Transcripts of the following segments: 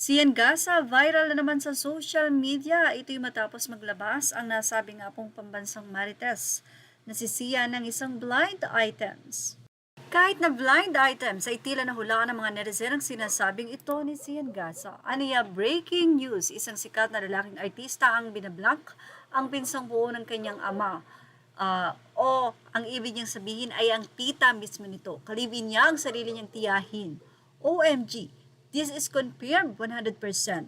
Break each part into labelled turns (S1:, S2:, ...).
S1: Sian Gaza, viral na naman sa social media. Ito'y matapos maglabas ang nasabi nga pong pambansang marites na si Sian ng isang blind items. Kahit na blind items ay tila nahulaan ng mga netizen ang sinasabing ito ni Sian Gaza. Aniya, breaking news, isang sikat na lalaking artista ang binablank ang pinsang buo ng kanyang ama. O ang ibig niyang sabihin ay ang tita mismo nito. Kalibin niya ang sarili niyang tiyahin. OMG! This is confirmed 100%.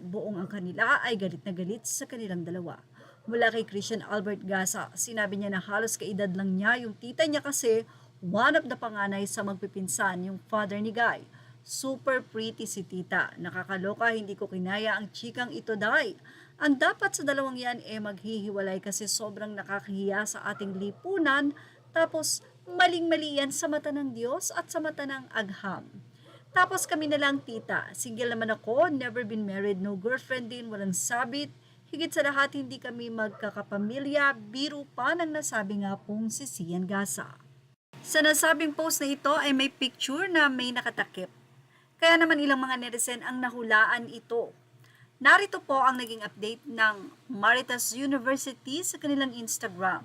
S1: Buong ang kanila ay galit na galit sa kanilang dalawa. Mula kay Christian Albert Gaza, sinabi niya na halos kaedad lang niya yung tita niya kasi one of the panganay sa magpipinsan, yung father ni Guy. Super pretty si tita. Nakakaloka, hindi ko kinaya ang chikang ito, Day. Ang dapat sa dalawang yan maghihiwalay kasi sobrang nakakahiya sa ating lipunan, tapos maling-mali yan sa mata ng Diyos at sa mata ng agham. Tapos kami na lang tita, single naman ako, never been married, no girlfriend din, walang sabit. Higit sa lahat, hindi kami magkakapamilya, biro pa ng nasabi nga pong si Sian Gaza. Sa nasabing post na ito ay may picture na may nakatakip. Kaya naman ilang mga netizen ang nahulaan ito. Narito po ang naging update ng Maritas University sa kanilang Instagram.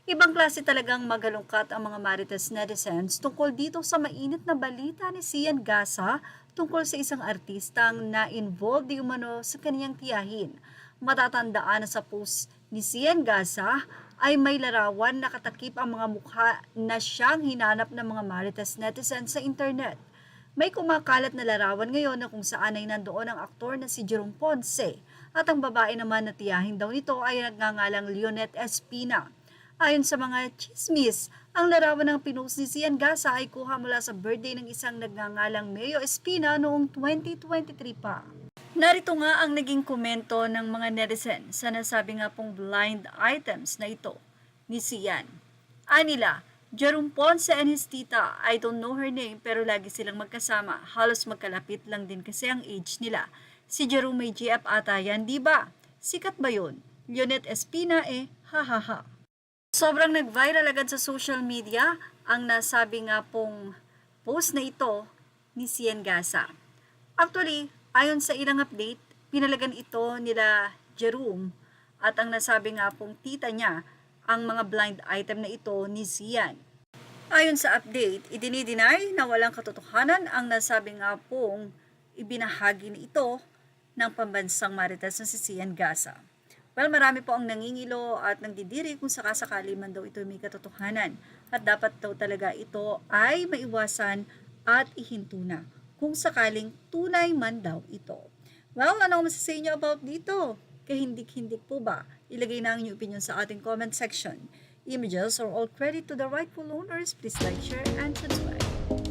S1: Ibang klase talagang magalungkat ang mga Maritas netizens tungkol dito sa mainit na balita ni Sian Gaza tungkol sa isang artistang na-involved di umano sa kaniyang tiyahin. Matatandaan na sa post ni Sian Gaza ay may larawan na katakip ang mga mukha na siyang hinanap ng mga Maritas netizens sa internet. May kumakalat na larawan ngayon na kung saan ay nandoon ang aktor na si Jerome Ponce at ang babae naman na tiyahin daw nito ay nagngangalang Leonette Espina. Ayon sa mga chismis, ang larawan ng pinost ni Sian Gaza ay kuha mula sa birthday ng isang nagngangalang Mayo Espina noong 2023 pa. Narito nga ang naging komento ng mga netizen sa nasabi nga pong blind items na ito ni Sian. Anila, Jerome Ponce and his tita, I don't know her name pero lagi silang magkasama. Halos magkalapit lang din kasi ang age nila. Si Jerome may GF ata yan, di ba? Sikat ba yun? Leonette Espina hahaha. Sobrang nag-viral agad sa social media ang nasabi nga pong post na ito ni Sian Gaza. Actually, ayon sa ilang update, pinalagan ito nila Jerome at ang nasabi nga pong tita niya ang mga blind item na ito ni Sian. Ayon sa update, idinideny na walang katotohanan ang nasabi nga pong ibinahagi ni ito ng pambansang marites na si Sian Gaza. Well, marami po ang nangingilo at nagdidiri kung sakasakali man daw ito may katotohanan at dapat daw talaga ito ay maiwasan at ihinto na kung sakaling tunay man daw ito. Well, ano ang masasabi niyo about dito? Kahindik-hindik po ba? Ilagay na ang inyong opinion sa ating comment section. Images or all credit to the rightful owners. Please like, share, and subscribe.